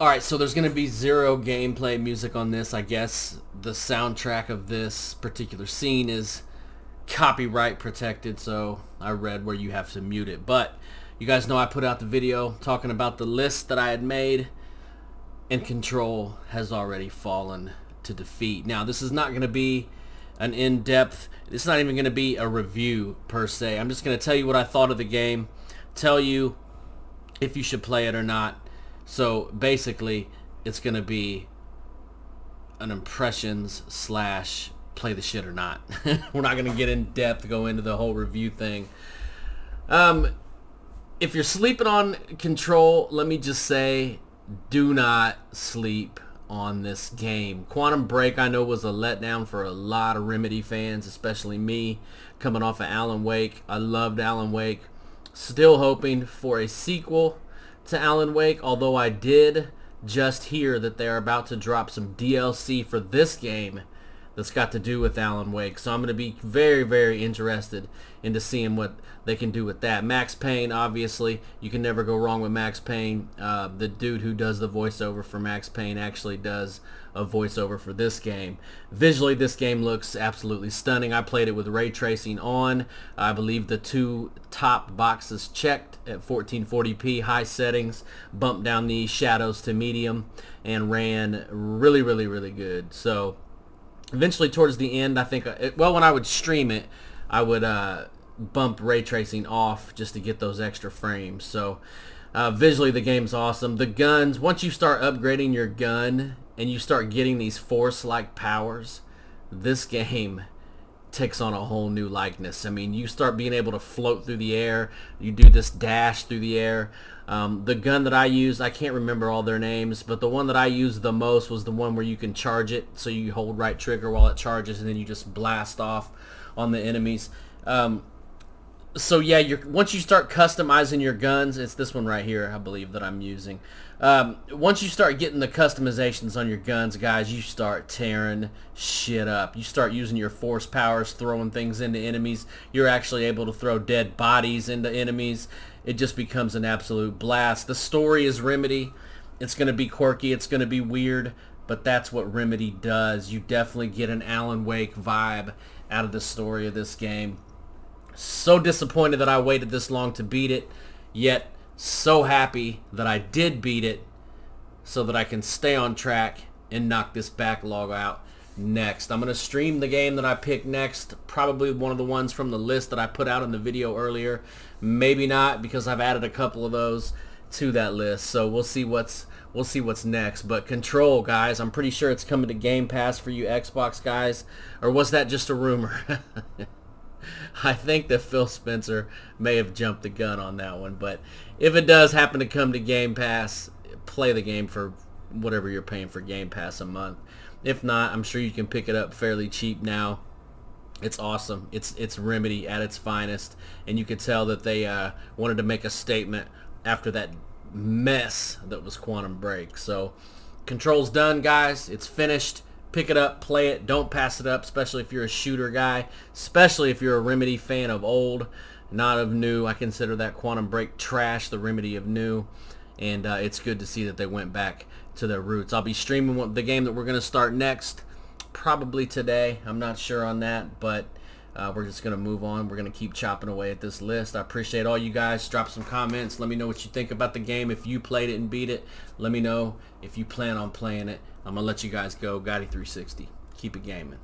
Alright, so there's going to be zero gameplay music on this. I guess the soundtrack of this particular scene is copyright protected, so I read where you have to mute it. But you guys know I put out the video talking about the list that I had made, and Control has already fallen to defeat. Now, this is not going to be an in-depth, it's not even going to be a review per se. I'm just going to tell you what I thought of the game, tell you if you should play it or not. So basically, it's going to be an impressions slash play the shit or not. We're not going to get in depth, go into the whole review thing. If you're sleeping on Control, let me just say, do not sleep on this game. Quantum Break, I know, was a letdown for a lot of Remedy fans, especially me, coming off of Alan Wake. I loved Alan Wake. Still hoping for a sequel to Alan Wake, although I did just hear that they're about to drop some DLC for this game that's got to do with Alan Wake. So I'm going to be very, very interested into seeing what they can do with that. Max Payne, obviously, you can never go wrong with Max Payne. The dude who does the voiceover for Max Payne actually does a voiceover for this game. Visually, this game looks absolutely stunning. I played it with ray tracing on. I believe the two top boxes checked at 1440p, high settings, bumped down the shadows to medium, and ran really, really, really good. So eventually towards the end, I think, well, when I would stream it, I would bump ray tracing off just to get those extra frames. So visually, the game's awesome. The guns, once you start upgrading your gun and you start getting these force-like powers, this game takes on a whole new likeness. I mean, you start being able to float through the air. You do this dash through the air. The gun that I used, I can't remember all their names, but the one that I used the most was the one where you can charge it. So you hold right trigger while it charges, and then you just blast off on the enemies. So yeah, once you start customizing your guns, it's this one right here, I believe, that I'm using. Once you start getting the customizations on your guns, guys, you start tearing shit up. You start using your force powers, throwing things into enemies. You're actually able to throw dead bodies into enemies. It just becomes an absolute blast. The story is Remedy. It's going to be quirky. It's going to be weird, but that's what Remedy does. You definitely get an Alan Wake vibe out of the story of this game. So disappointed that I waited this long to beat it, yet so happy that I did beat it so that I can stay on track and knock this backlog out next. I'm going to stream the game that I picked next, probably one of the ones from the list that I put out in the video earlier. Maybe not, because I've added a couple of those to that list, so we'll see what's next. But Control, guys, I'm pretty sure it's coming to Game Pass for you Xbox guys, or was that just a rumor? I think that Phil Spencer may have jumped the gun on that one, but if it does happen to come to Game Pass, play the game for whatever you're paying for Game Pass a month. If not, I'm sure you can pick it up fairly cheap now. It's awesome. It's Remedy at its finest, and you could tell that they wanted to make a statement after that mess that was Quantum Break. So Control's done, guys. It's finished. Pick it up, play it, don't pass it up, especially if you're a shooter guy, especially if you're a Remedy fan of old, not of new. I consider that Quantum Break trash, the Remedy of new, and it's good to see that they went back to their roots. I'll be streaming the game that we're going to start next, probably today. I'm not sure on that, but we're just going to move on. We're going to keep chopping away at this list. I appreciate all you guys. Drop some comments. Let me know what you think about the game. If you played it and beat it, let me know if you plan on playing it. I'm going to let you guys go. Gotti360. Keep it gaming.